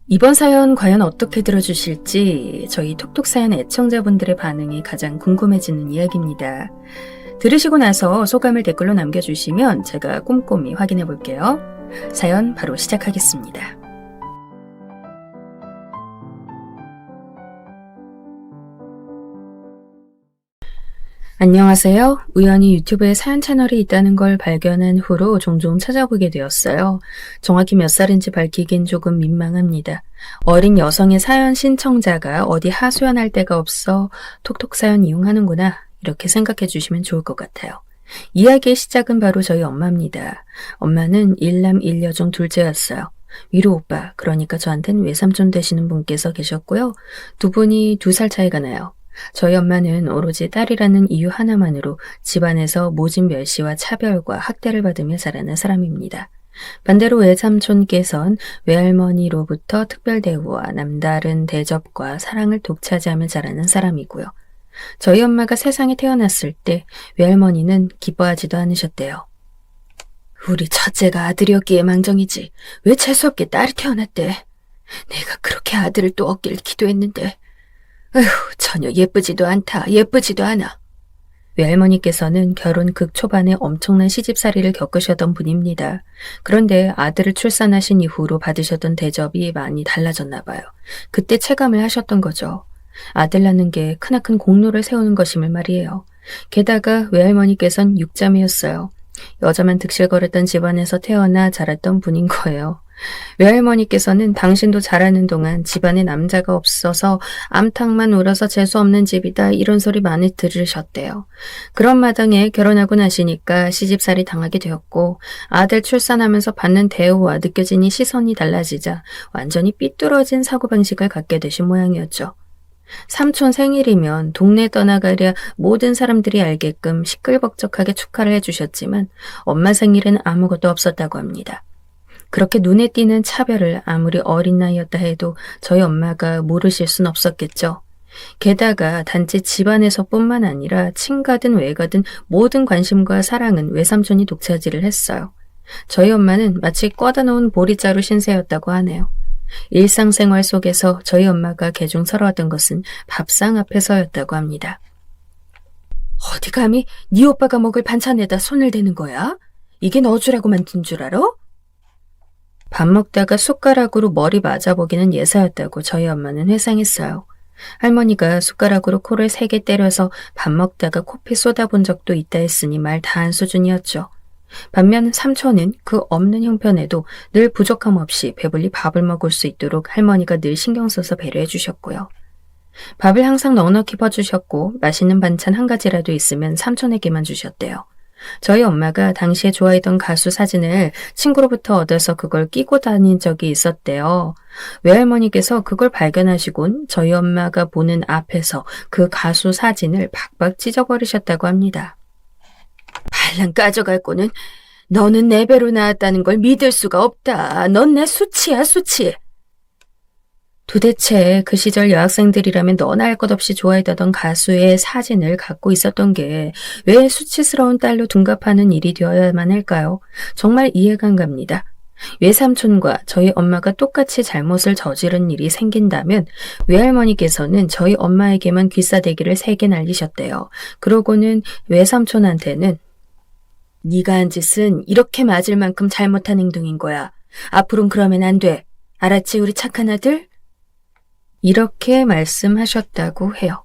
이번 사연 과연 어떻게 들어주실지 저희 톡톡 사연 애청자분들의 반응이 가장 궁금해지는 이야기입니다. 들으시고 나서 소감을 댓글로 남겨주시면 제가 꼼꼼히 확인해 볼게요. 사연 바로 시작하겠습니다. 안녕하세요. 우연히 유튜브에 사연 채널이 있다는 걸 발견한 후로 종종 찾아보게 되었어요. 정확히 몇 살인지 밝히긴 조금 민망합니다. 어린 여성의 사연 신청자가 어디 하소연할 데가 없어 톡톡 사연 이용하는구나 이렇게 생각해 주시면 좋을 것 같아요. 이야기의 시작은 바로 저희 엄마입니다. 엄마는 일남 일녀 중 둘째였어요. 위로 오빠, 그러니까 저한테는 외삼촌 되시는 분께서 계셨고요. 두 분이 2살 차이가 나요. 저희 엄마는 오로지 딸이라는 이유 하나만으로 집안에서 모진 멸시와 차별과 학대를 받으며 자라는 사람입니다. 반대로 외삼촌께선 외할머니로부터 특별 대우와 남다른 대접과 사랑을 독차지하며 자라는 사람이고요. 저희 엄마가 세상에 태어났을 때 외할머니는 기뻐하지도 않으셨대요. 우리 첫째가 아들이었기에 망정이지 왜 재수없게 딸이 태어났대. 내가 그렇게 아들을 또 얻길 기도했는데 에휴, 전혀 예쁘지도 않다. 예쁘지도 않아. 외할머니께서는 결혼 극초반에 엄청난 시집살이를 겪으셨던 분입니다. 그런데 아들을 출산하신 이후로 받으셨던 대접이 많이 달라졌나 봐요. 그때 체감을 하셨던 거죠. 아들 낳는 게 크나큰 공로를 세우는 것임을 말이에요. 게다가 외할머니께선 6자매였어요. 여자만 득실거렸던 집안에서 태어나 자랐던 분인 거예요. 외할머니께서는 당신도 자라는 동안 집안에 남자가 없어서 암탉만 울어서 재수없는 집이다 이런 소리 많이 들으셨대요. 그런 마당에 결혼하고 나시니까 시집살이 당하게 되었고 아들 출산하면서 받는 대우와 느껴지는 시선이 달라지자 완전히 삐뚤어진 사고방식을 갖게 되신 모양이었죠. 삼촌 생일이면 동네 떠나가랴 모든 사람들이 알게끔 시끌벅적하게 축하를 해주셨지만 엄마 생일은 아무것도 없었다고 합니다. 그렇게 눈에 띄는 차별을 아무리 어린 나이였다 해도 저희 엄마가 모르실 순 없었겠죠. 게다가 단지 집안에서뿐만 아니라 친가든 외가든 모든 관심과 사랑은 외삼촌이 독차지를 했어요. 저희 엄마는 마치 꿔다 놓은 보리자루 신세였다고 하네요. 일상생활 속에서 저희 엄마가 개중스러웠던 것은 밥상 앞에서였다고 합니다. 어디 감히 네 오빠가 먹을 반찬에다 손을 대는 거야? 이게 너 주라고 만든 줄 알아? 밥 먹다가 숟가락으로 머리 맞아보기는 예사였다고 저희 엄마는 회상했어요. 할머니가 숟가락으로 코를 3개 때려서 밥 먹다가 코피 쏟아본 적도 있다 했으니 말 다 한 수준이었죠. 반면 삼촌은 그 없는 형편에도 늘 부족함 없이 배불리 밥을 먹을 수 있도록 할머니가 늘 신경 써서 배려해 주셨고요. 밥을 항상 넉넉히 퍼주셨고 맛있는 반찬 한 가지라도 있으면 삼촌에게만 주셨대요. 저희 엄마가 당시에 좋아했던 가수 사진을 친구로부터 얻어서 그걸 끼고 다닌 적이 있었대요. 외할머니께서 그걸 발견하시곤 저희 엄마가 보는 앞에서 그 가수 사진을 박박 찢어버리셨다고 합니다. 발랑 까져갈 거는 너는 내 배로 낳았다는 걸 믿을 수가 없다. 넌 내 수치야, 수치. 도대체 그 시절 여학생들이라면 너나 할 것 없이 좋아했던 가수의 사진을 갖고 있었던 게 왜 수치스러운 딸로 둔갑하는 일이 되어야만 할까요? 정말 이해가 안 갑니다. 외삼촌과 저희 엄마가 똑같이 잘못을 저지른 일이 생긴다면 외할머니께서는 저희 엄마에게만 귀싸대기를 3개 날리셨대요. 그러고는 외삼촌한테는 네가 한 짓은 이렇게 맞을 만큼 잘못한 행동인 거야. 앞으로는 그러면 안 돼. 알았지, 우리 착한 아들? 이렇게 말씀하셨다고 해요.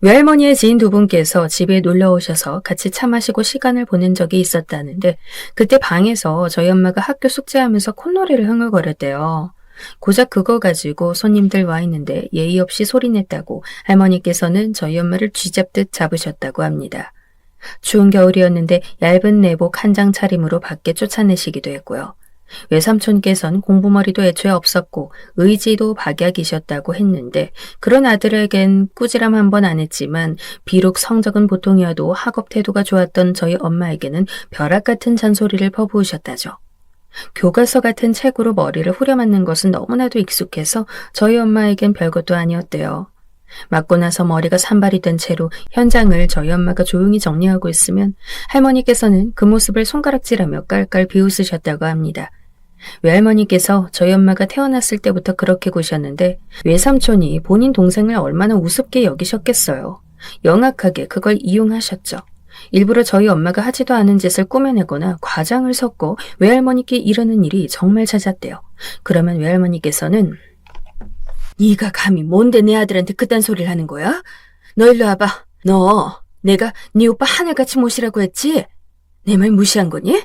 외할머니의 지인 2분께서 집에 놀러 오셔서 같이 차 마시고 시간을 보낸 적이 있었다는데 그때 방에서 저희 엄마가 학교 숙제하면서 콧노래를 흥얼거렸대요. 고작 그거 가지고 손님들 와 있는데 예의 없이 소리냈다고 할머니께서는 저희 엄마를 쥐잡듯 잡으셨다고 합니다. 추운 겨울이었는데 얇은 내복 한 장 차림으로 밖에 쫓아내시기도 했고요. 외삼촌께서는 공부머리도 애초에 없었고 의지도 박약이셨다고 했는데 그런 아들에겐 꾸지람 한 번 안 했지만 비록 성적은 보통이어도 학업 태도가 좋았던 저희 엄마에게는 벼락 같은 잔소리를 퍼부으셨다죠. 교과서 같은 책으로 머리를 후려맞는 것은 너무나도 익숙해서 저희 엄마에겐 별것도 아니었대요. 맞고 나서 머리가 산발이 된 채로 현장을 저희 엄마가 조용히 정리하고 있으면 할머니께서는 그 모습을 손가락질하며 깔깔 비웃으셨다고 합니다. 외할머니께서 저희 엄마가 태어났을 때부터 그렇게 구셨는데 외삼촌이 본인 동생을 얼마나 우습게 여기셨겠어요. 영악하게 그걸 이용하셨죠. 일부러 저희 엄마가 하지도 않은 짓을 꾸며내거나 과장을 섞고 외할머니께 이러는 일이 정말 잦았대요. 그러면 외할머니께서는 네가 감히 뭔데 내 아들한테 그딴 소리를 하는 거야? 너 일로 와봐. 너 내가 네 오빠 하늘같이 모시라고 했지? 내 말 무시한 거니?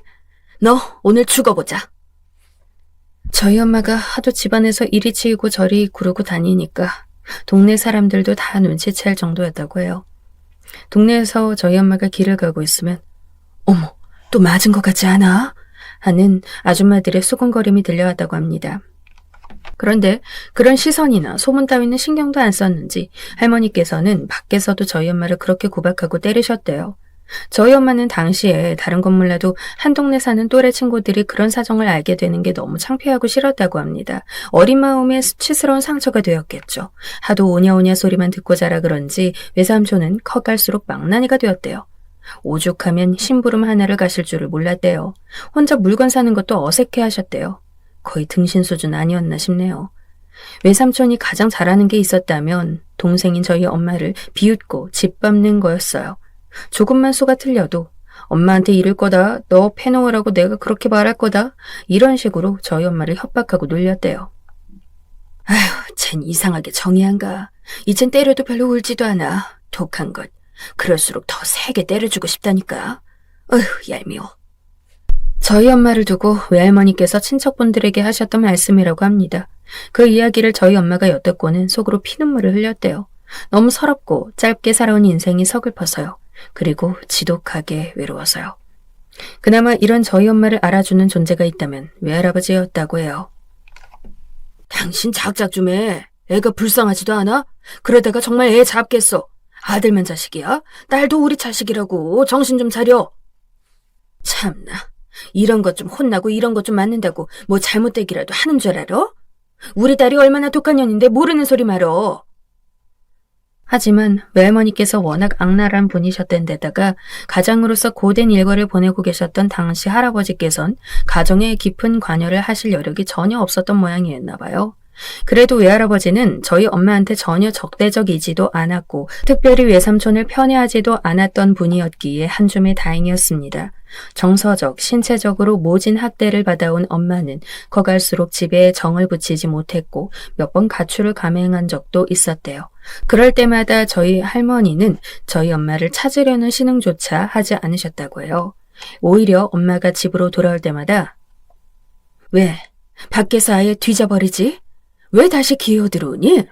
너 오늘 죽어보자. 저희 엄마가 하도 집안에서 이리 치이고 저리 구르고 다니니까 동네 사람들도 다 눈치챌 정도였다고 해요. 동네에서 저희 엄마가 길을 가고 있으면 어머, 또 맞은 것 같지 않아? 하는 아줌마들의 수군거림이 들려왔다고 합니다. 그런데 그런 시선이나 소문 따위는 신경도 안 썼는지 할머니께서는 밖에서도 저희 엄마를 그렇게 구박하고 때리셨대요. 저희 엄마는 당시에 다른 건 몰라도 한 동네 사는 또래 친구들이 그런 사정을 알게 되는 게 너무 창피하고 싫었다고 합니다. 어린 마음에 수치스러운 상처가 되었겠죠. 하도 오냐오냐 소리만 듣고 자라 그런지 외삼촌은 커갈수록 망나니가 되었대요. 오죽하면 심부름 하나를 가실 줄을 몰랐대요. 혼자 물건 사는 것도 어색해 하셨대요. 거의 등신 수준 아니었나 싶네요. 외삼촌이 가장 잘하는 게 있었다면 동생인 저희 엄마를 비웃고 짓밟는 거였어요. 조금만 수가 틀려도 엄마한테 이럴 거다, 너 패놓으라고 내가 그렇게 말할 거다, 이런 식으로 저희 엄마를 협박하고 놀렸대요. 아휴, 쟨 이상하게 정이 안 가. 이젠 때려도 별로 울지도 않아. 독한 것. 그럴수록 더 세게 때려주고 싶다니까. 어휴, 얄미워. 저희 엄마를 두고 외할머니께서 친척분들에게 하셨던 말씀이라고 합니다. 그 이야기를 저희 엄마가 엿듣고는 속으로 피눈물을 흘렸대요. 너무 서럽고 짧게 살아온 인생이 서글퍼서요. 그리고 지독하게 외로워서요. 그나마 이런 저희 엄마를 알아주는 존재가 있다면 외할아버지였다고 해요. 당신 작작 좀 해. 애가 불쌍하지도 않아? 그러다가 정말 애 잡겠어. 아들만 자식이야? 딸도 우리 자식이라고. 정신 좀 차려. 참나. 이런 것 좀 혼나고 이런 것 좀 맞는다고 뭐 잘못되기라도 하는 줄 알아? 우리 딸이 얼마나 독한 년인데 모르는 소리 말어. 하지만 외할머니께서 워낙 악랄한 분이셨던 데다가 가장으로서 고된 일과를 보내고 계셨던 당시 할아버지께선 가정에 깊은 관여를 하실 여력이 전혀 없었던 모양이었나 봐요. 그래도 외할아버지는 저희 엄마한테 전혀 적대적이지도 않았고 특별히 외삼촌을 편애하지도 않았던 분이었기에 한줌의 다행이었습니다. 정서적, 신체적으로 모진 학대를 받아온 엄마는 커갈수록 집에 정을 붙이지 못했고 몇 번 가출을 감행한 적도 있었대요. 그럴 때마다 저희 할머니는 저희 엄마를 찾으려는 신흥조차 하지 않으셨다고 해요. 오히려 엄마가 집으로 돌아올 때마다 왜? 밖에서 아예 뒤져버리지? 왜 다시 기어들어오니?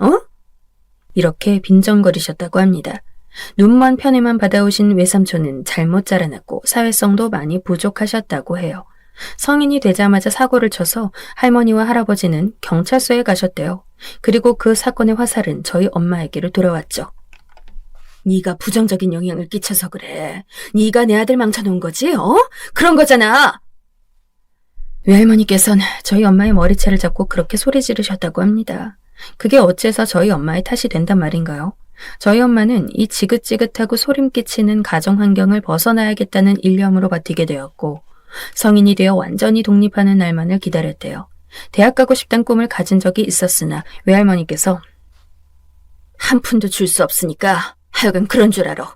이렇게 빈정거리셨다고 합니다. 눈먼 편애만 받아오신 외삼촌은 잘못 자라났고 사회성도 많이 부족하셨다고 해요. 성인이 되자마자 사고를 쳐서 할머니와 할아버지는 경찰서에 가셨대요. 그리고 그 사건의 화살은 저희 엄마에게로 돌아왔죠. 네가 부정적인 영향을 끼쳐서 그래. 네가 내 아들 망쳐놓은 거지? 그런 거잖아. 외할머니께서는 저희 엄마의 머리채를 잡고 그렇게 소리 지르셨다고 합니다. 그게 어째서 저희 엄마의 탓이 된단 말인가요? 저희 엄마는 이 지긋지긋하고 소림 끼치는 가정 환경을 벗어나야겠다는 일념으로 버티게 되었고 성인이 되어 완전히 독립하는 날만을 기다렸대요. 대학 가고 싶단 꿈을 가진 적이 있었으나 외할머니께서 한 푼도 줄 수 없으니까 하여간 그런 줄 알아.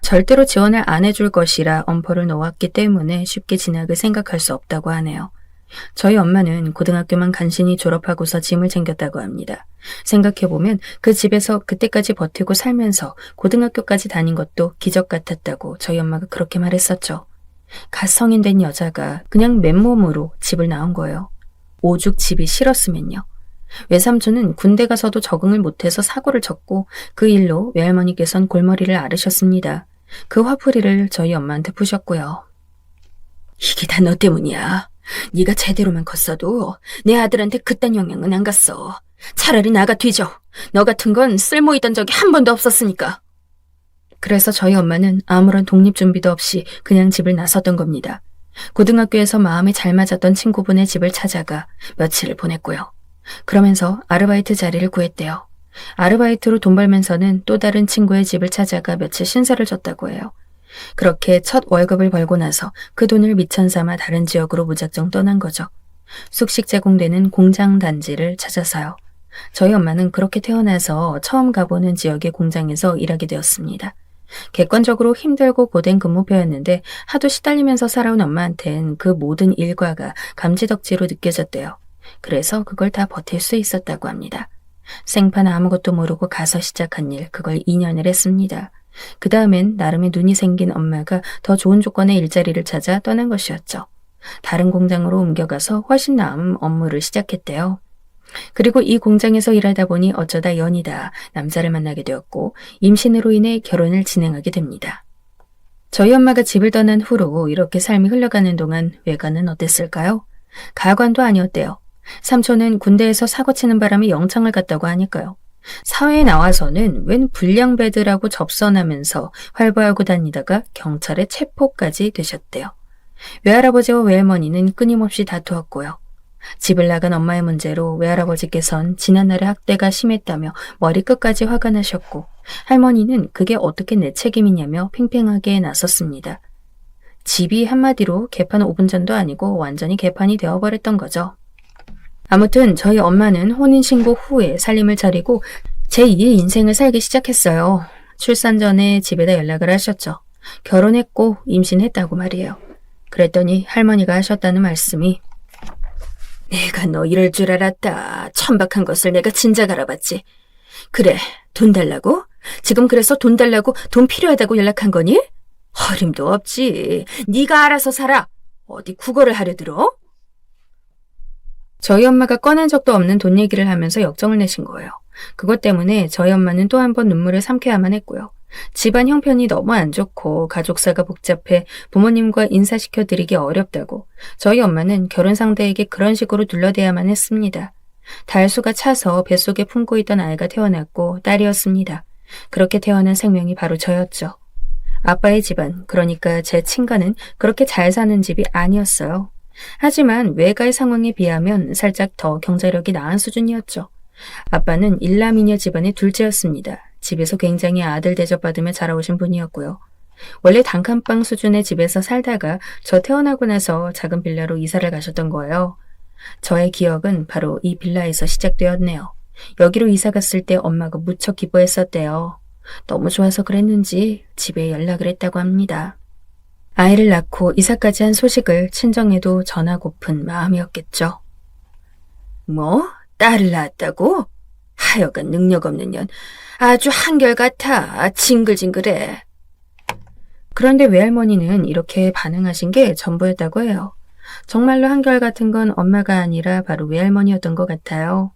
절대로 지원을 안 해줄 것이라 엄포를 놓았기 때문에 쉽게 진학을 생각할 수 없다고 하네요. 저희 엄마는 고등학교만 간신히 졸업하고서 짐을 챙겼다고 합니다. 생각해보면 그 집에서 그때까지 버티고 살면서 고등학교까지 다닌 것도 기적 같았다고 저희 엄마가 그렇게 말했었죠. 갓 성인 된 여자가 그냥 맨몸으로 집을 나온 거예요. 오죽 집이 싫었으면요. 외삼촌은 군대 가서도 적응을 못해서 사고를 쳤고 그 일로 외할머니께선 골머리를 앓으셨습니다. 그 화풀이를 저희 엄마한테 푸셨고요. 이게 다 너 때문이야. 네가 제대로만 컸어도 내 아들한테 그딴 영향은 안 갔어. 차라리 나가 뒤져. 너 같은 건 쓸모 있던 적이 한 번도 없었으니까. 그래서 저희 엄마는 아무런 독립 준비도 없이 그냥 집을 나섰던 겁니다. 고등학교에서 마음이 잘 맞았던 친구분의 집을 찾아가 며칠을 보냈고요. 그러면서 아르바이트 자리를 구했대요. 아르바이트로 돈 벌면서는 또 다른 친구의 집을 찾아가 며칠 신세를 졌다고 해요. 그렇게 첫 월급을 벌고 나서 그 돈을 미천 삼아 다른 지역으로 무작정 떠난 거죠. 숙식 제공되는 공장 단지를 찾아서요. 저희 엄마는 그렇게 태어나서 처음 가보는 지역의 공장에서 일하게 되었습니다. 객관적으로 힘들고 고된 근무표였는데 하도 시달리면서 살아온 엄마한텐 그 모든 일과가 감지덕지로 느껴졌대요. 그래서 그걸 다 버틸 수 있었다고 합니다. 생판 아무것도 모르고 가서 시작한 일, 그걸 2년을 했습니다. 그 다음엔 나름의 눈이 생긴 엄마가 더 좋은 조건의 일자리를 찾아 떠난 것이었죠. 다른 공장으로 옮겨가서 훨씬 나은 업무를 시작했대요. 그리고 이 공장에서 일하다 보니 어쩌다 연이다 남자를 만나게 되었고 임신으로 인해 결혼을 진행하게 됩니다. 저희 엄마가 집을 떠난 후로 이렇게 삶이 흘러가는 동안 외가는 어땠을까요? 가관도 아니었대요. 삼촌은 군대에서 사고치는 바람에 영창을 갔다고 하니까요. 사회에 나와서는 웬 불량배들하고 접선하면서 활보하고 다니다가 경찰에 체포까지 되셨대요. 외할아버지와 외할머니는 끊임없이 다투었고요. 집을 나간 엄마의 문제로 외할아버지께선 지난날의 학대가 심했다며 머리끝까지 화가 나셨고 할머니는 그게 어떻게 내 책임이냐며 팽팽하게 나섰습니다. 집이 한마디로 개판 5분 전도 아니고 완전히 개판이 되어버렸던 거죠. 아무튼 저희 엄마는 혼인신고 후에 살림을 차리고 제2의 인생을 살기 시작했어요. 출산 전에 집에다 연락을 하셨죠. 결혼했고 임신했다고 말이에요. 그랬더니 할머니가 하셨다는 말씀이 내가 너 이럴 줄 알았다. 천박한 것을 내가 진작 알아봤지. 그래, 돈 달라고? 지금 그래서 돈 달라고 돈 필요하다고 연락한 거니? 어림도 없지. 네가 알아서 살아. 어디 국어를 하려 들어? 저희 엄마가 꺼낸 적도 없는 돈 얘기를 하면서 역정을 내신 거예요. 그것 때문에 저희 엄마는 또 한 번 눈물을 삼켜야만 했고요. 집안 형편이 너무 안 좋고 가족사가 복잡해 부모님과 인사시켜드리기 어렵다고 저희 엄마는 결혼 상대에게 그런 식으로 둘러대야만 했습니다. 달수가 차서 뱃속에 품고 있던 아이가 태어났고 딸이었습니다. 그렇게 태어난 생명이 바로 저였죠. 아빠의 집안, 그러니까 제 친가는 그렇게 잘 사는 집이 아니었어요. 하지만 외가의 상황에 비하면 살짝 더 경제력이 나은 수준이었죠. 아빠는 일남이녀 집안의 둘째였습니다. 집에서 굉장히 아들 대접받으며 자라오신 분이었고요. 원래 단칸방 수준의 집에서 살다가 저 태어나고 나서 작은 빌라로 이사를 가셨던 거예요. 저의 기억은 바로 이 빌라에서 시작되었네요. 여기로 이사 갔을 때 엄마가 무척 기뻐했었대요. 너무 좋아서 그랬는지 집에 연락을 했다고 합니다. 아이를 낳고 이사까지 한 소식을 친정에도 전하고픈 마음이었겠죠. 뭐? 딸을 낳았다고? 하여간 능력 없는 년. 아주 한결같아. 징글징글해. 그런데 외할머니는 이렇게 반응하신 게 전부였다고 해요. 정말로 한결같은 건 엄마가 아니라 바로 외할머니였던 것 같아요.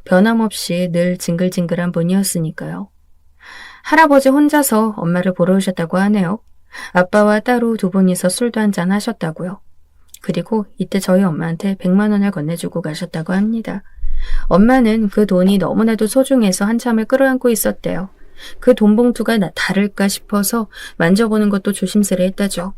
변함없이 늘 징글징글한 분이었으니까요. 할아버지 혼자서 엄마를 보러 오셨다고 하네요. 아빠와 따로 두 분이서 술도 한잔 하셨다고요. 그리고 이때 저희 엄마한테 100만 원을 건네주고 가셨다고 합니다. 엄마는 그 돈이 너무나도 소중해서 한참을 끌어안고 있었대요. 그 돈 봉투가 다를까 싶어서 만져보는 것도 조심스레 했다죠.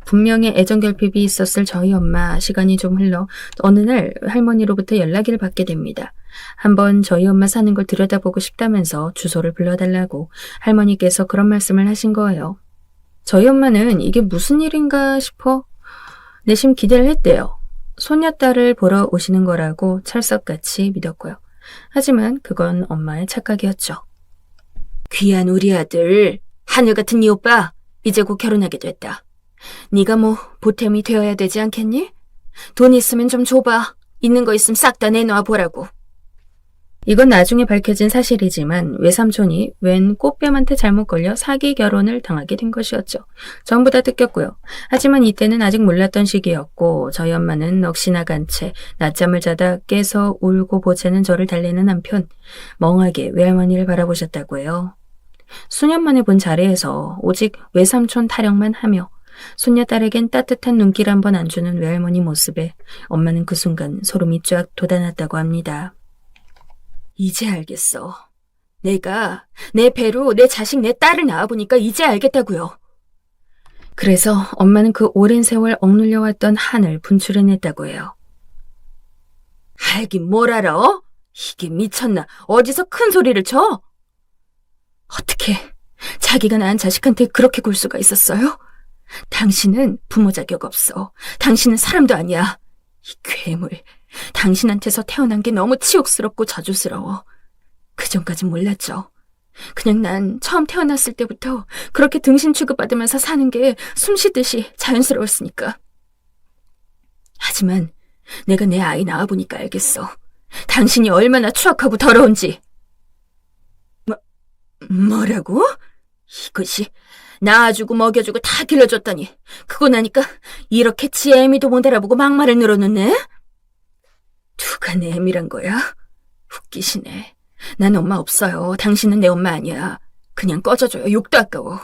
분명히 애정결핍이 있었을 저희 엄마. 시간이 좀 흘러 어느 날 할머니로부터 연락을 받게 됩니다. 한번 저희 엄마 사는 걸 들여다보고 싶다면서 주소를 불러달라고 할머니께서 그런 말씀을 하신 거예요. 저희 엄마는 이게 무슨 일인가 싶어 내심 기대를 했대요. 손녀딸을 보러 오시는 거라고 철석같이 믿었고요. 하지만 그건 엄마의 착각이었죠. 귀한 우리 아들, 하늘 같은 네 오빠, 이제 곧 결혼하게 됐다. 네가 뭐 보탬이 되어야 되지 않겠니? 돈 있으면 좀 줘봐. 있는 거 있으면 싹 다 내놔 보라고. 이건 나중에 밝혀진 사실이지만 외삼촌이 웬 꽃뱀한테 잘못 걸려 사기 결혼을 당하게 된 것이었죠. 전부 다 뜯겼고요. 하지만 이때는 아직 몰랐던 시기였고 저희 엄마는 넋이 나간 채 낮잠을 자다 깨서 울고 보채는 저를 달래는 한편 멍하게 외할머니를 바라보셨다고 해요. 수년 만에 본 자리에서 오직 외삼촌 타령만 하며 손녀딸에겐 따뜻한 눈길 한 번 안 주는 외할머니 모습에 엄마는 그 순간 소름이 쫙 돋아났다고 합니다. 이제 알겠어. 내가 내 배로 내 자식 내 딸을 낳아보니까 이제 알겠다고요. 그래서 엄마는 그 오랜 세월 억눌려왔던 한을 분출해냈다고 해요. 알긴 뭘 알아? 이게 미쳤나? 어디서 큰 소리를 쳐? 어떻게 자기가 낳은 자식한테 그렇게 굴 수가 있었어요? 당신은 부모 자격 없어. 당신은 사람도 아니야. 이 괴물, 당신한테서 태어난 게 너무 치욕스럽고 저주스러워. 그전까진 몰랐죠. 그냥 난 처음 태어났을 때부터 그렇게 등신 취급받으면서 사는 게 숨쉬듯이 자연스러웠으니까. 하지만 내가 내 아이 낳아보니까 알겠어. 당신이 얼마나 추악하고 더러운지. 뭐라고? 이것이 낳아주고 먹여주고 다 길러줬더니 그거 나니까 이렇게 지 애미도 못 알아보고 막말을 늘어놓네? 누가 내 애미란 거야? 웃기시네. 난 엄마 없어요. 당신은 내 엄마 아니야. 그냥 꺼져줘요. 욕도 아까워.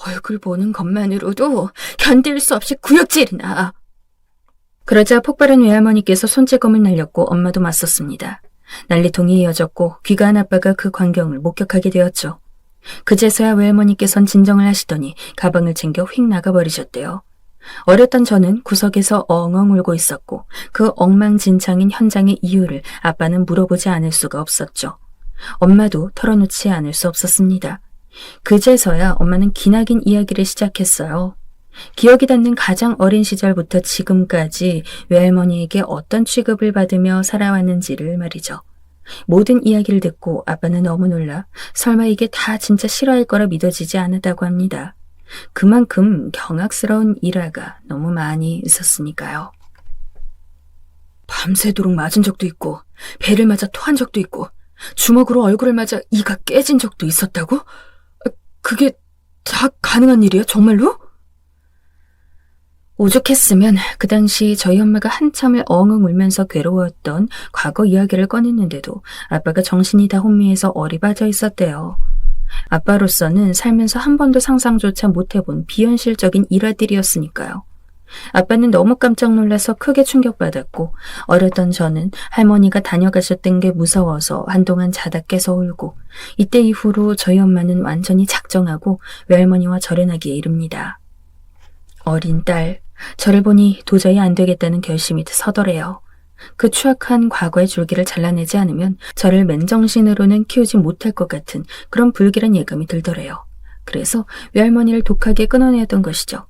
얼굴 보는 것만으로도 견딜 수 없이 구역질이 나. 그러자 폭발한 외할머니께서 손찌검을 날렸고 엄마도 맞섰습니다. 난리통이 이어졌고 귀가한 아빠가 그 광경을 목격하게 되었죠. 그제서야 외할머니께선 진정을 하시더니 가방을 챙겨 휙 나가버리셨대요. 어렸던 저는 구석에서 엉엉 울고 있었고 그 엉망진창인 현장의 이유를 아빠는 물어보지 않을 수가 없었죠. 엄마도 털어놓지 않을 수 없었습니다. 그제서야 엄마는 기나긴 이야기를 시작했어요. 기억이 닿는 가장 어린 시절부터 지금까지 외할머니에게 어떤 취급을 받으며 살아왔는지를 말이죠. 모든 이야기를 듣고 아빠는 너무 놀라 설마 이게 다 진짜 실화일 거라 믿어지지 않았다고 합니다. 그만큼 경악스러운 일화가 너무 많이 있었으니까요. 밤새도록 맞은 적도 있고 배를 맞아 토한 적도 있고 주먹으로 얼굴을 맞아 이가 깨진 적도 있었다고? 그게 다 가능한 일이야? 정말로? 오죽했으면 그 당시 저희 엄마가 한참을 엉엉 울면서 괴로웠던 과거 이야기를 꺼냈는데도 아빠가 정신이 다 혼미해서 어리바져 있었대요. 아빠로서는 살면서 한 번도 상상조차 못해본 비현실적인 일화들이었으니까요. 아빠는 너무 깜짝 놀라서 크게 충격받았고 어렸던 저는 할머니가 다녀가셨던 게 무서워서 한동안 자다 깨서 울고 이때 이후로 저희 엄마는 완전히 작정하고 외할머니와 절연하기에 이릅니다. 어린 딸, 저를 보니 도저히 안 되겠다는 결심이 서더래요. 그 추악한 과거의 줄기를 잘라내지 않으면 저를 맨정신으로는 키우지 못할 것 같은 그런 불길한 예감이 들더래요. 그래서 외할머니를 독하게 끊어내었던 것이죠.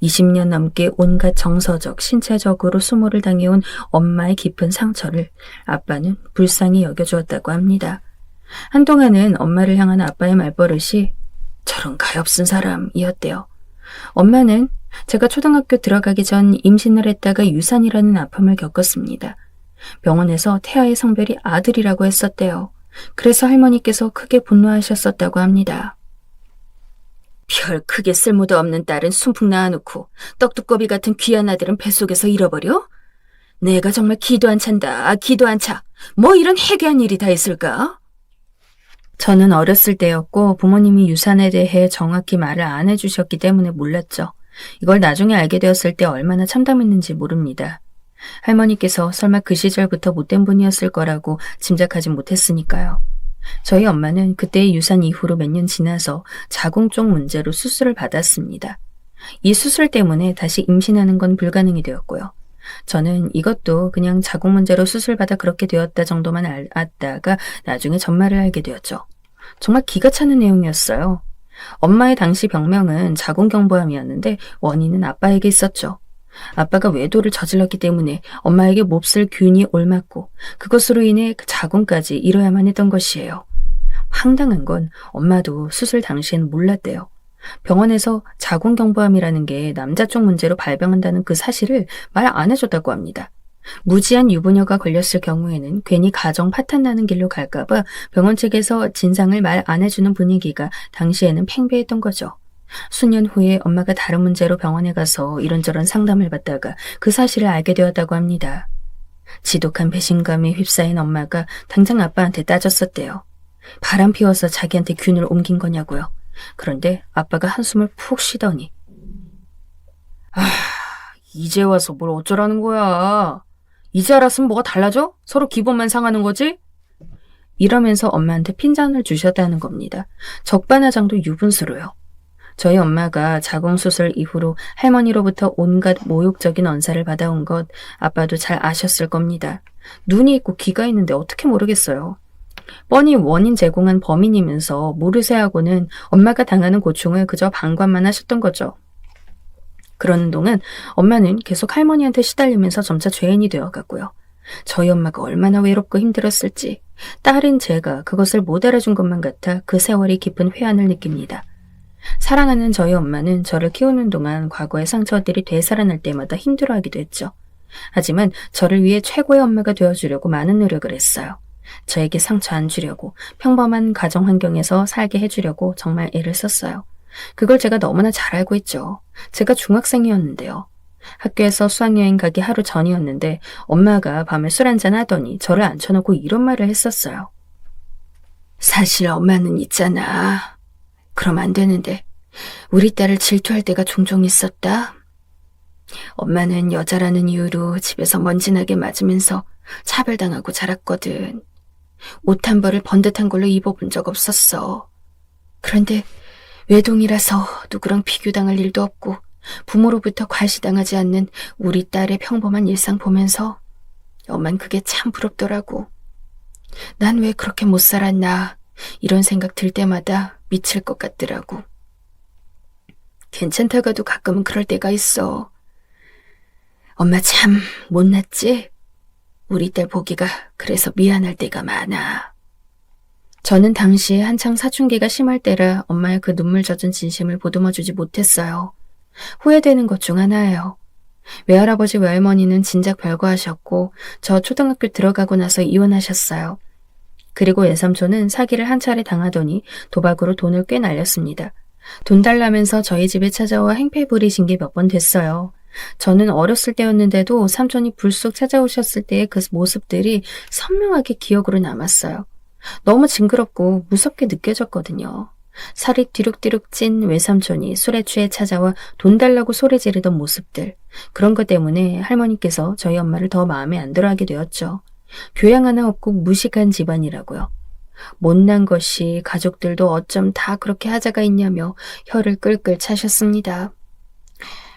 20년 넘게 온갖 정서적, 신체적으로 수모를 당해온 엄마의 깊은 상처를 아빠는 불쌍히 여겨주었다고 합니다. 한동안은 엄마를 향한 아빠의 말버릇이 저런 가엾은 사람이었대요. 엄마는 제가 초등학교 들어가기 전 임신을 했다가 유산이라는 아픔을 겪었습니다. 병원에서 태아의 성별이 아들이라고 했었대요. 그래서 할머니께서 크게 분노하셨었다고 합니다. 별 크게 쓸모도 없는 딸은 순풍 낳아놓고 떡두꺼비 같은 귀한 아들은 뱃속에서 잃어버려? 내가 정말 기도 안 찬다. 기도 안 차. 뭐 이런 해괴한 일이 다 있을까? 저는 어렸을 때였고 부모님이 유산에 대해 정확히 말을 안 해주셨기 때문에 몰랐죠. 이걸 나중에 알게 되었을 때 얼마나 참담했는지 모릅니다. 할머니께서 설마 그 시절부터 못된 분이었을 거라고 짐작하지 못했으니까요. 저희 엄마는 그때의 유산 이후로 몇 년 지나서 자궁 쪽 문제로 수술을 받았습니다. 이 수술 때문에 다시 임신하는 건 불가능이 되었고요. 저는 이것도 그냥 자궁 문제로 수술받아 그렇게 되었다 정도만 알았다가 나중에 전말을 알게 되었죠. 정말 기가 차는 내용이었어요. 엄마의 당시 병명은 자궁경부암이었는데 원인은 아빠에게 있었죠. 아빠가 외도를 저질렀기 때문에 엄마에게 몹쓸 균이 옮았고 그것으로 인해 그 자궁까지 잃어야만 했던 것이에요. 황당한 건 엄마도 수술 당시엔 몰랐대요. 병원에서 자궁경부암이라는 게 남자 쪽 문제로 발병한다는 그 사실을 말 안 해줬다고 합니다. 무지한 유부녀가 걸렸을 경우에는 괜히 가정 파탄나는 길로 갈까봐 병원 측에서 진상을 말 안 해주는 분위기가 당시에는 팽배했던 거죠. 수년 후에 엄마가 다른 문제로 병원에 가서 이런저런 상담을 받다가 그 사실을 알게 되었다고 합니다. 지독한 배신감에 휩싸인 엄마가 당장 아빠한테 따졌었대요. 바람 피워서 자기한테 균을 옮긴 거냐고요. 그런데 아빠가 한숨을 푹 쉬더니 이제 와서 뭘 어쩌라는 거야. 이제 알았으면 뭐가 달라져? 서로 기분만 상하는 거지? 이러면서 엄마한테 핀잔을 주셨다는 겁니다. 적반하장도 유분수로요. 저희 엄마가 자궁수술 이후로 할머니로부터 온갖 모욕적인 언사를 받아온 것 아빠도 잘 아셨을 겁니다. 눈이 있고 귀가 있는데 어떻게 모르겠어요. 뻔히 원인 제공한 범인이면서 모르쇠하고는 엄마가 당하는 고충을 그저 방관만 하셨던 거죠. 그러는 동안 엄마는 계속 할머니한테 시달리면서 점차 죄인이 되어가고요. 저희 엄마가 얼마나 외롭고 힘들었을지 딸인 제가 그것을 못 알아준 것만 같아 그 세월이 깊은 회한을 느낍니다. 사랑하는 저희 엄마는 저를 키우는 동안 과거의 상처들이 되살아날 때마다 힘들어하기도 했죠. 하지만 저를 위해 최고의 엄마가 되어주려고 많은 노력을 했어요. 저에게 상처 안 주려고, 평범한 가정 환경에서 살게 해주려고 정말 애를 썼어요. 그걸 제가 너무나 잘 알고 있죠. 제가 중학생이었는데요. 학교에서 수학여행 가기 하루 전이었는데 엄마가 밤에 술 한잔 하더니 저를 앉혀놓고 이런 말을 했었어요. 사실 엄마는 있잖아. 그럼 안 되는데 우리 딸을 질투할 때가 종종 있었다. 엄마는 여자라는 이유로 집에서 먼지나게 맞으면서 차별당하고 자랐거든. 옷 한 벌을 번듯한 걸로 입어본 적 없었어. 그런데 외동이라서 누구랑 비교당할 일도 없고 부모로부터 과시당하지 않는 우리 딸의 평범한 일상 보면서 엄만 그게 참 부럽더라고. 난 왜 그렇게 못 살았나 이런 생각 들 때마다 미칠 것 같더라고. 괜찮다가도 가끔은 그럴 때가 있어. 엄마 참 못났지? 우리 딸 보기가 그래서 미안할 때가 많아. 저는 당시 한창 사춘기가 심할 때라 엄마의 그 눈물 젖은 진심을 보듬어주지 못했어요. 후회되는 것 중 하나예요. 외할아버지 외할머니는 진작 별거 하셨고 저 초등학교 들어가고 나서 이혼하셨어요. 그리고 외삼촌은 사기를 한 차례 당하더니 도박으로 돈을 꽤 날렸습니다. 돈 달라면서 저희 집에 찾아와 행패 부리신 게 몇 번 됐어요. 저는 어렸을 때였는데도 삼촌이 불쑥 찾아오셨을 때의 그 모습들이 선명하게 기억으로 남았어요. 너무 징그럽고 무섭게 느껴졌거든요. 살이 뒤룩뒤룩 찐 외삼촌이 술에 취해 찾아와 돈 달라고 소리 지르던 모습들. 그런 것 때문에 할머니께서 저희 엄마를 더 마음에 안 들어하게 되었죠. 교양 하나 없고 무식한 집안이라고요. 못난 것이 가족들도 어쩜 다 그렇게 하자가 있냐며 혀를 끌끌 차셨습니다.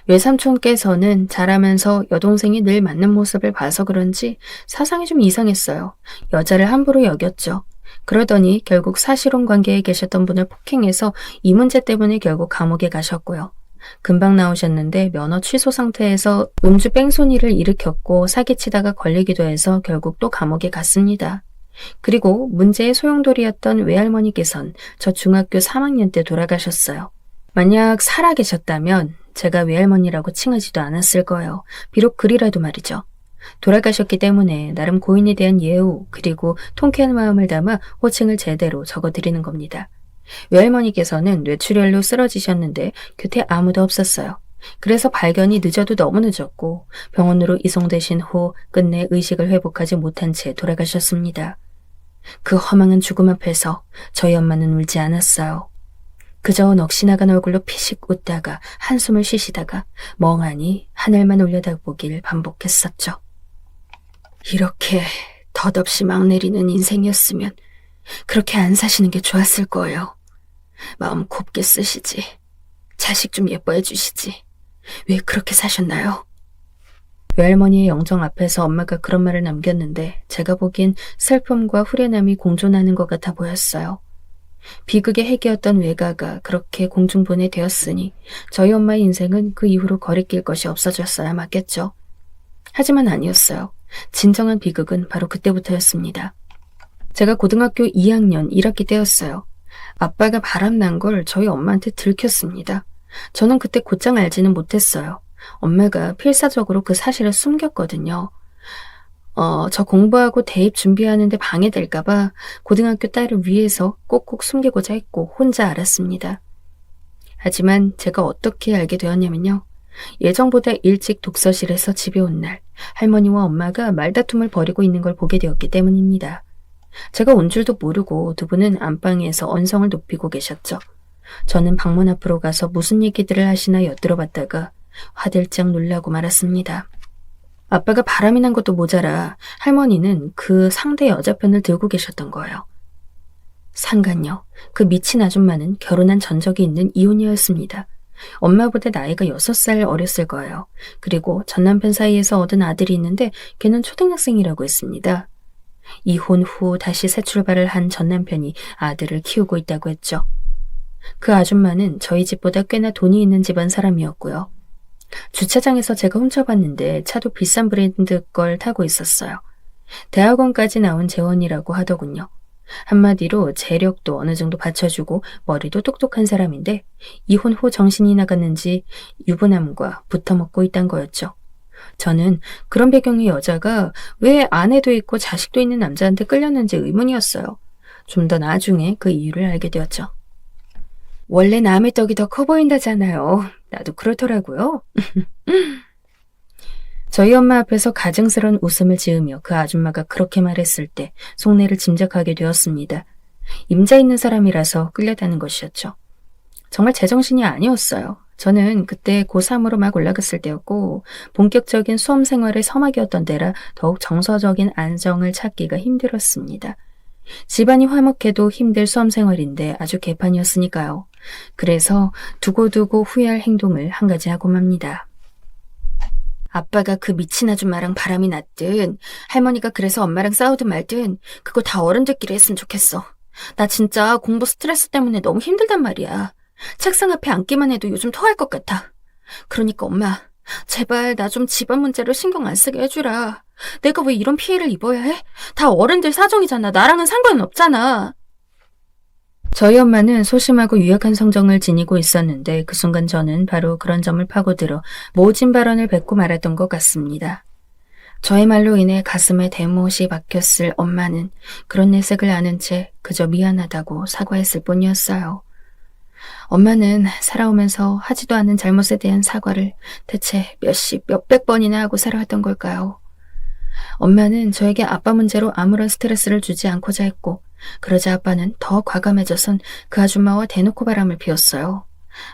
외삼촌께서는 자라면서 여동생이 늘 맞는 모습을 봐서 그런지 사상이 좀 이상했어요. 여자를 함부로 여겼죠. 그러더니 결국 사실혼 관계에 계셨던 분을 폭행해서 이 문제 때문에 결국 감옥에 가셨고요. 금방 나오셨는데 면허 취소 상태에서 음주 뺑소니를 일으켰고 사기치다가 걸리기도 해서 결국 또 감옥에 갔습니다. 그리고 문제의 소용돌이였던 외할머니께선 저 중학교 3학년 때 돌아가셨어요. 만약 살아계셨다면 제가 외할머니라고 칭하지도 않았을 거예요. 비록 그리라도 말이죠. 돌아가셨기 때문에 나름 고인에 대한 예우 그리고 통쾌한 마음을 담아 호칭을 제대로 적어드리는 겁니다. 외할머니께서는 뇌출혈로 쓰러지셨는데 곁에 아무도 없었어요. 그래서 발견이 늦어도 너무 늦었고 병원으로 이송되신 후 끝내 의식을 회복하지 못한 채 돌아가셨습니다. 그 허망한 죽음 앞에서 저희 엄마는 울지 않았어요. 그저 넋이 나간 얼굴로 피식 웃다가 한숨을 쉬시다가 멍하니 하늘만 올려다보길 반복했었죠. 이렇게 덧없이 막 내리는 인생이었으면 그렇게 안 사시는 게 좋았을 거예요. 마음 곱게 쓰시지. 자식 좀 예뻐해 주시지. 왜 그렇게 사셨나요? 외할머니의 영정 앞에서 엄마가 그런 말을 남겼는데 제가 보기엔 슬픔과 후련함이 공존하는 것 같아 보였어요. 비극의 핵이었던 외가가 그렇게 공중분해 되었으니 저희 엄마의 인생은 그 이후로 거리낄 것이 없어졌어야 맞겠죠. 하지만 아니었어요. 진정한 비극은 바로 그때부터였습니다. 제가 고등학교 2학년 1학기 때였어요. 아빠가 바람난 걸 저희 엄마한테 들켰습니다. 저는 그때 곧장 알지는 못했어요. 엄마가 필사적으로 그 사실을 숨겼거든요. 저 공부하고 대입 준비하는데 방해될까봐 고등학교 딸을 위해서 꼭꼭 숨기고자 했고 혼자 알았습니다. 하지만 제가 어떻게 알게 되었냐면요. 예정보다 일찍 독서실에서 집에 온 날 할머니와 엄마가 말다툼을 벌이고 있는 걸 보게 되었기 때문입니다. 제가 온 줄도 모르고 두 분은 안방에서 언성을 높이고 계셨죠. 저는 방문 앞으로 가서 무슨 얘기들을 하시나 엿들어봤다가 화들짝 놀라고 말았습니다. 아빠가 바람이 난 것도 모자라 할머니는 그 상대 여자 편을 들고 계셨던 거예요. 상간녀, 그 미친 아줌마는 결혼한 전적이 있는 이혼녀였습니다. 엄마보다 나이가 6살 어렸을 거예요. 그리고 전 남편 사이에서 얻은 아들이 있는데 걔는 초등학생이라고 했습니다. 이혼 후 다시 새 출발을 한 전 남편이 아들을 키우고 있다고 했죠. 그 아줌마는 저희 집보다 꽤나 돈이 있는 집안 사람이었고요. 주차장에서 제가 훔쳐봤는데 차도 비싼 브랜드 걸 타고 있었어요. 대학원까지 나온 재원이라고 하더군요. 한마디로 재력도 어느 정도 받쳐주고 머리도 똑똑한 사람인데 이혼 후 정신이 나갔는지 유부남과 붙어먹고 있단 거였죠. 저는 그런 배경의 여자가 왜 아내도 있고 자식도 있는 남자한테 끌렸는지 의문이었어요. 좀 더 나중에 그 이유를 알게 되었죠. 원래 남의 떡이 더 커 보인다잖아요. 나도 그렇더라고요. 저희 엄마 앞에서 가증스러운 웃음을 지으며 그 아줌마가 그렇게 말했을 때 속내를 짐작하게 되었습니다. 임자 있는 사람이라서 끌려다는 것이었죠. 정말 제정신이 아니었어요. 저는 그때 고3으로 막 올라갔을 때였고 본격적인 수험 생활의 서막이었던 때라 더욱 정서적인 안정을 찾기가 힘들었습니다. 집안이 화목해도 힘들 수험 생활인데 아주 개판이었으니까요. 그래서 두고두고 후회할 행동을 한 가지 하고 맙니다. 아빠가 그 미친 아줌마랑 바람이 났든 할머니가 그래서 엄마랑 싸우든 말든 그거 다 어른들끼리 했으면 좋겠어. 나 진짜 공부 스트레스 때문에 너무 힘들단 말이야. 책상 앞에 앉기만 해도 요즘 토할 것 같아. 그러니까 엄마, 제발 나 좀 집안 문제를 신경 안 쓰게 해주라. 내가 왜 이런 피해를 입어야 해? 다 어른들 사정이잖아. 나랑은 상관은 없잖아. 저희 엄마는 소심하고 유약한 성정을 지니고 있었는데 그 순간 저는 바로 그런 점을 파고들어 모진 발언을 뱉고 말았던 것 같습니다. 저의 말로 인해 가슴에 대못이 박혔을 엄마는 그런 내색을 아는 채 그저 미안하다고 사과했을 뿐이었어요. 엄마는 살아오면서 하지도 않은 잘못에 대한 사과를 대체 몇백 번이나 하고 살아왔던 걸까요? 엄마는 저에게 아빠 문제로 아무런 스트레스를 주지 않고자 했고 그러자 아빠는 더 과감해져선 그 아줌마와 대놓고 바람을 피웠어요.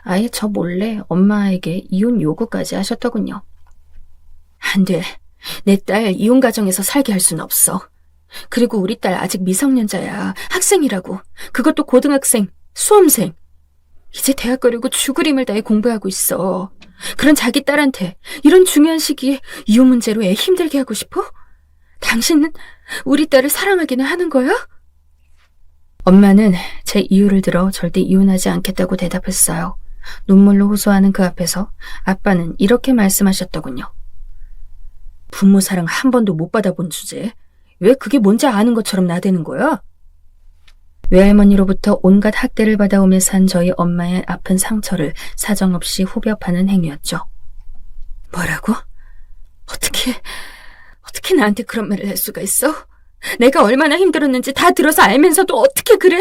아예 저 몰래 엄마에게 이혼 요구까지 하셨더군요. 안 돼. 내 딸 이혼 가정에서 살게 할 순 없어. 그리고 우리 딸 아직 미성년자야. 학생이라고. 그것도 고등학생, 수험생. 이제 대학 가려고 죽을 힘을 다해 공부하고 있어. 그런 자기 딸한테 이런 중요한 시기에 이혼 문제로 애 힘들게 하고 싶어? 당신은 우리 딸을 사랑하기는 하는 거야? 엄마는 제 이유를 들어 절대 이혼하지 않겠다고 대답했어요. 눈물로 호소하는 그 앞에서 아빠는 이렇게 말씀하셨더군요. 부모 사랑 한 번도 못 받아본 주제에 왜 그게 뭔지 아는 것처럼 나대는 거야? 외할머니로부터 온갖 학대를 받아오며 산 저희 엄마의 아픈 상처를 사정없이 후벼 파는 행위였죠. 뭐라고? 어떻게 나한테 그런 말을 할 수가 있어? 내가 얼마나 힘들었는지 다 들어서 알면서도 어떻게 그래?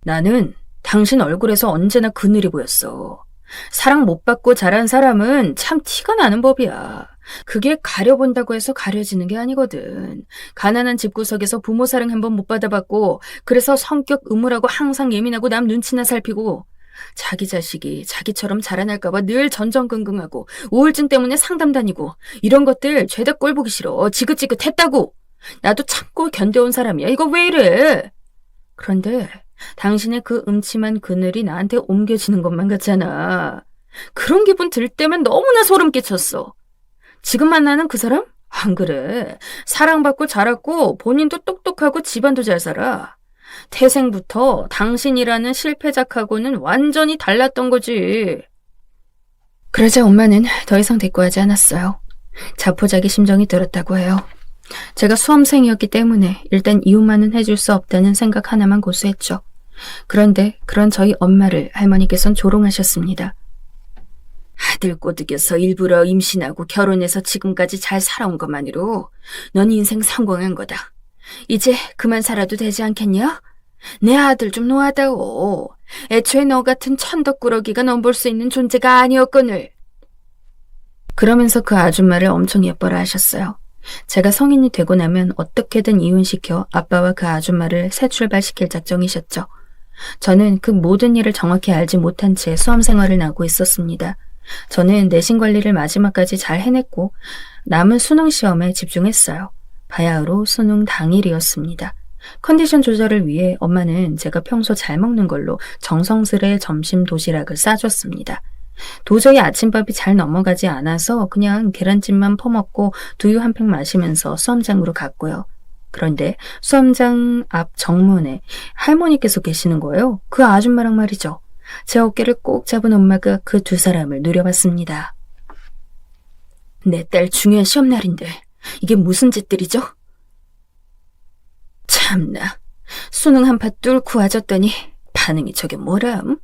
나는 당신 얼굴에서 언제나 그늘이 보였어. 사랑 못 받고 자란 사람은 참 티가 나는 법이야. 그게 가려본다고 해서 가려지는 게 아니거든. 가난한 집구석에서 부모 사랑 한 번 못 받아봤고 그래서 성격 음울하고 항상 예민하고 남 눈치나 살피고 자기 자식이 자기처럼 자라날까 봐 늘 전전긍긍하고 우울증 때문에 상담 다니고 이런 것들 죄다 꼴 보기 싫어. 지긋지긋했다고. 나도 참고 견뎌온 사람이야. 이거 왜 이래? 그런데 당신의 그 음침한 그늘이 나한테 옮겨지는 것만 같잖아. 그런 기분 들 때면 너무나 소름 끼쳤어. 지금 만나는 그 사람? 안 그래. 사랑받고 자랐고 본인도 똑똑하고 집안도 잘 살아. 태생부터 당신이라는 실패작하고는 완전히 달랐던 거지. 그러자 엄마는 더 이상 대꾸하지 않았어요. 자포자기 심정이 들었다고 해요. 제가 수험생이었기 때문에 일단 이혼만은 해줄 수 없다는 생각 하나만 고수했죠. 그런데 그런 저희 엄마를 할머니께서는 조롱하셨습니다. 아들 꼬드겨서 일부러 임신하고 결혼해서 지금까지 잘 살아온 것만으로 넌 인생 성공한 거다. 이제 그만 살아도 되지 않겠냐? 내 아들 좀 놓아다오. 애초에 너 같은 천덕꾸러기가 넘볼 수 있는 존재가 아니었거늘. 그러면서 그 아줌마를 엄청 예뻐라 하셨어요. 제가 성인이 되고 나면 어떻게든 이혼시켜 아빠와 그 아줌마를 새 출발시킬 작정이셨죠. 저는 그 모든 일을 정확히 알지 못한 채 수험생활을 하고 있었습니다. 저는 내신 관리를 마지막까지 잘 해냈고 남은 수능 시험에 집중했어요. 바야흐로 수능 당일이었습니다. 컨디션 조절을 위해 엄마는 제가 평소 잘 먹는 걸로 정성스레 점심 도시락을 싸줬습니다. 도저히 아침밥이 잘 넘어가지 않아서 그냥 계란찜만 퍼먹고 두유 한 팩 마시면서 수험장으로 갔고요. 그런데 수험장 앞 정문에 할머니께서 계시는 거예요. 그 아줌마랑 말이죠. 제 어깨를 꼭 잡은 엄마가 그 두 사람을 노려봤습니다. 내 딸 중요한 시험날인데 이게 무슨 짓들이죠? 참나, 수능 한 파 뚫고 와줬더니 반응이 저게 뭐람?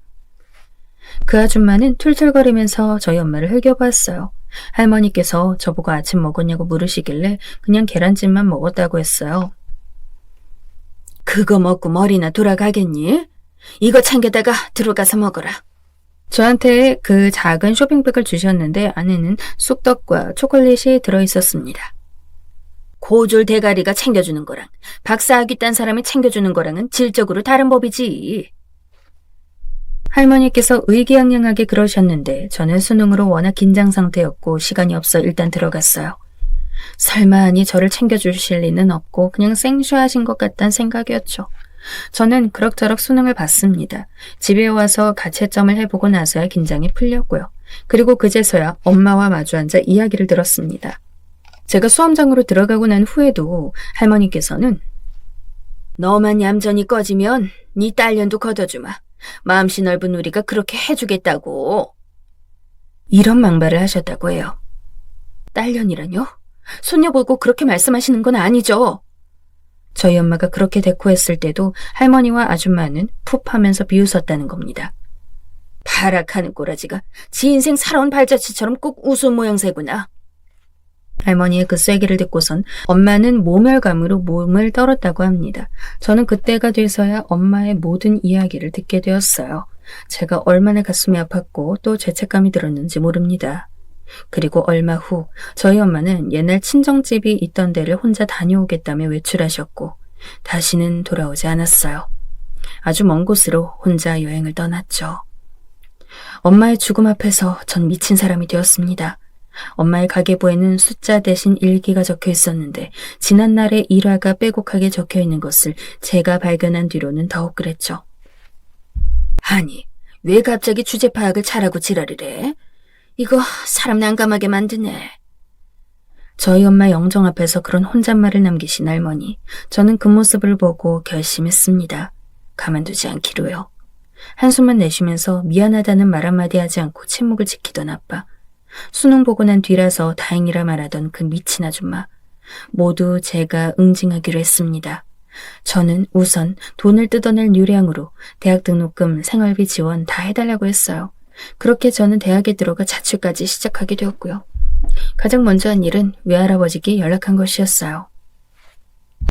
그 아줌마는 툴툴거리면서 저희 엄마를 흘겨보았어요. 할머니께서 저보고 아침 먹었냐고 물으시길래 그냥 계란찜만 먹었다고 했어요. 그거 먹고 머리나 돌아가겠니? 이거 챙겨다가 들어가서 먹어라. 저한테 그 작은 쇼핑백을 주셨는데 안에는 쑥떡과 초콜릿이 들어있었습니다. 고졸 대가리가 챙겨주는 거랑 박사학위 딴 사람이 챙겨주는 거랑은 질적으로 다른 법이지. 할머니께서 의기양양하게 그러셨는데 저는 수능으로 워낙 긴장 상태였고 시간이 없어 일단 들어갔어요. 설마하니 저를 챙겨주실 리는 없고 그냥 생쇼하신 것 같다는 생각이었죠. 저는 그럭저럭 수능을 봤습니다. 집에 와서 가채점을 해보고 나서야 긴장이 풀렸고요. 그리고 그제서야 엄마와 마주 앉아 이야기를 들었습니다. 제가 수험장으로 들어가고 난 후에도 할머니께서는 너만 얌전히 꺼지면 네 딸년도 걷어주마. 마음씨 넓은 우리가 그렇게 해주겠다고. 이런 망발을 하셨다고 해요. 딸년이라뇨? 손녀 보고 그렇게 말씀하시는 건 아니죠? 저희 엄마가 그렇게 대꾸했을 때도 할머니와 아줌마는 푹 하면서 비웃었다는 겁니다. 발악하는 꼬라지가 지 인생 살아온 발자취처럼 꼭 웃음 모양새구나. 할머니의 그 쐐기를 듣고선 엄마는 모멸감으로 몸을 떨었다고 합니다. 저는 그때가 돼서야 엄마의 모든 이야기를 듣게 되었어요. 제가 얼마나 가슴이 아팠고 또 죄책감이 들었는지 모릅니다. 그리고 얼마 후 저희 엄마는 옛날 친정집이 있던 데를 혼자 다녀오겠다며 외출하셨고 다시는 돌아오지 않았어요. 아주 먼 곳으로 혼자 여행을 떠났죠. 엄마의 죽음 앞에서 전 미친 사람이 되었습니다. 엄마의 가계부에는 숫자 대신 일기가 적혀 있었는데 지난날의 일화가 빼곡하게 적혀 있는 것을 제가 발견한 뒤로는 더욱 그랬죠. 아니, 왜 갑자기 주제 파악을 잘하고 지랄을 해? 이거 사람 난감하게 만드네. 저희 엄마 영정 앞에서 그런 혼잣말을 남기신 할머니. 저는 그 모습을 보고 결심했습니다. 가만두지 않기로요. 한숨만 내쉬면서 미안하다는 말 한마디 하지 않고 침묵을 지키던 아빠. 수능 보고 난 뒤라서 다행이라 말하던 그 미친 아줌마. 모두 제가 응징하기로 했습니다. 저는 우선 돈을 뜯어낼 유량으로 대학 등록금, 생활비 지원 다 해달라고 했어요. 그렇게 저는 대학에 들어가 자취까지 시작하게 되었고요. 가장 먼저 한 일은 외할아버지께 연락한 것이었어요.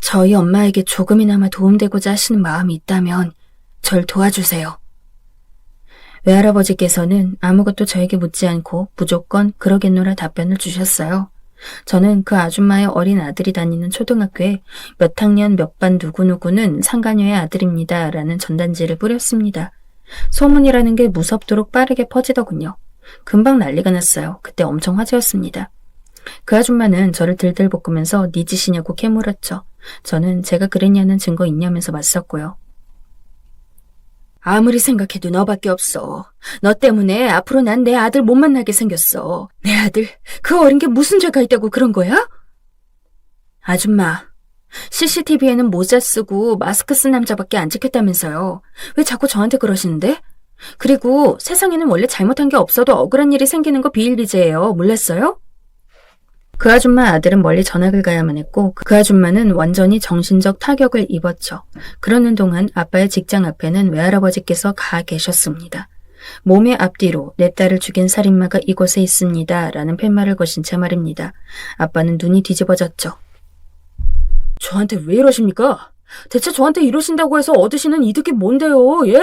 저희 엄마에게 조금이나마 도움되고자 하시는 마음이 있다면 절 도와주세요. 외할아버지께서는 아무것도 저에게 묻지 않고 무조건 그러겠노라 답변을 주셨어요. 저는 그 아줌마의 어린 아들이 다니는 초등학교에 몇 학년 몇 반 누구누구는 상가녀의 아들입니다 라는 전단지를 뿌렸습니다. 소문이라는 게 무섭도록 빠르게 퍼지더군요. 금방 난리가 났어요. 그때 엄청 화제였습니다. 그 아줌마는 저를 들들 볶으면서 네 짓이냐고 캐물었죠. 저는 제가 그랬냐는 증거 있냐면서 맞섰고요. 아무리 생각해도 너밖에 없어. 너 때문에 앞으로 난 내 아들 못 만나게 생겼어. 내 아들, 그 어린 게 무슨 죄가 있다고 그런 거야? 아줌마, CCTV에는 모자 쓰고 마스크 쓴 남자밖에 안 찍혔다면서요. 왜 자꾸 저한테 그러시는데? 그리고 세상에는 원래 잘못한 게 없어도 억울한 일이 생기는 거 비일비재예요. 몰랐어요? 그 아줌마 아들은 멀리 전학을 가야만 했고 그 아줌마는 완전히 정신적 타격을 입었죠. 그러는 동안 아빠의 직장 앞에는 외할아버지께서 가 계셨습니다. 몸의 앞뒤로 내 딸을 죽인 살인마가 이곳에 있습니다. 라는 팻말을 거신 채 말입니다. 아빠는 눈이 뒤집어졌죠. 저한테 왜 이러십니까? 대체 저한테 이러신다고 해서 얻으시는 이득이 뭔데요, 예?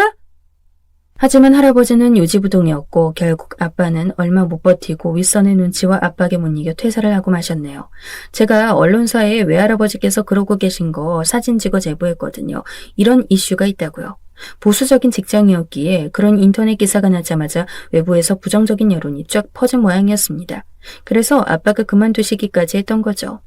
하지만 할아버지는 요지부동이었고 결국 아빠는 얼마 못 버티고 윗선의 눈치와 압박에 못 이겨 퇴사를 하고 마셨네요. 제가 언론사에 외할아버지께서 그러고 계신 거 사진 찍어 제보했거든요. 이런 이슈가 있다고요. 보수적인 직장이었기에 그런 인터넷 기사가 나자마자 외부에서 부정적인 여론이 쫙 퍼진 모양이었습니다. 그래서 아빠가 그만두시기까지 했던 거죠.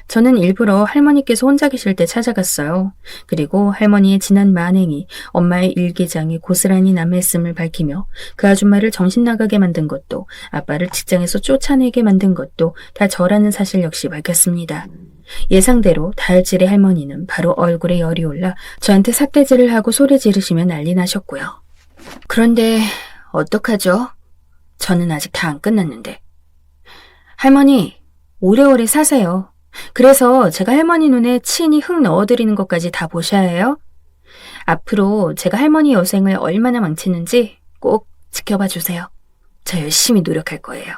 저는 일부러 할머니께서 혼자 계실 때 찾아갔어요. 그리고 할머니의 지난 만행이 엄마의 일기장에 고스란히 남아있음을 밝히며 그 아줌마를 정신 나가게 만든 것도 아빠를 직장에서 쫓아내게 만든 것도 다 저라는 사실 역시 밝혔습니다. 예상대로 다혈질의 할머니는 바로 얼굴에 열이 올라 저한테 삿대질을 하고 소리 지르시며 난리 나셨고요. 그런데 어떡하죠? 저는 아직 다 안 끝났는데. 할머니, 오래오래 사세요. 그래서 제가 할머니 눈에 친히 흙 넣어드리는 것까지 다 보셔야 해요. 앞으로 제가 할머니 여생을 얼마나 망치는지 꼭 지켜봐 주세요. 저 열심히 노력할 거예요.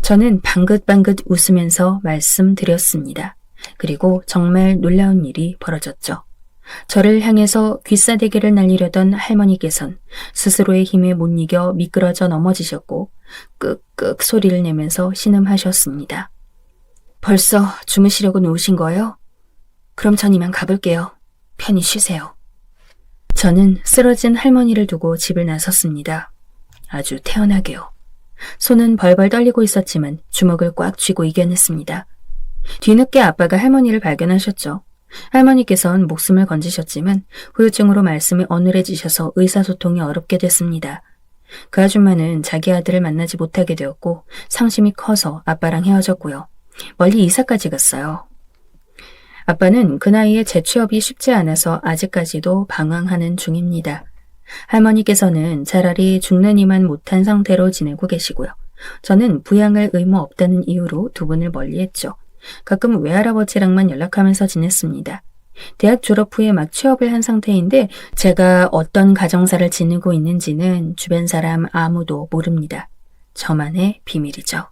저는 방긋방긋 웃으면서 말씀드렸습니다. 그리고 정말 놀라운 일이 벌어졌죠. 저를 향해서 귀싸대기를 날리려던 할머니께선 스스로의 힘에 못 이겨 미끄러져 넘어지셨고 끄끄 소리를 내면서 신음하셨습니다. 벌써 주무시려고 누우신 거예요? 그럼 전 이만 가볼게요. 편히 쉬세요. 저는 쓰러진 할머니를 두고 집을 나섰습니다. 아주 태연하게요. 손은 벌벌 떨리고 있었지만 주먹을 꽉 쥐고 이겨냈습니다. 뒤늦게 아빠가 할머니를 발견하셨죠. 할머니께서는 목숨을 건지셨지만 후유증으로 말씀이 어눌해지셔서 의사소통이 어렵게 됐습니다. 그 아줌마는 자기 아들을 만나지 못하게 되었고 상심이 커서 아빠랑 헤어졌고요. 멀리 이사까지 갔어요. 아빠는 그 나이에 재취업이 쉽지 않아서 아직까지도 방황하는 중입니다. 할머니께서는 차라리 죽느니만 못한 상태로 지내고 계시고요. 저는 부양할 의무 없다는 이유로 두 분을 멀리했죠. 가끔 외할아버지랑만 연락하면서 지냈습니다. 대학 졸업 후에 막 취업을 한 상태인데 제가 어떤 가정사를 지니고 있는지는 주변 사람 아무도 모릅니다. 저만의 비밀이죠.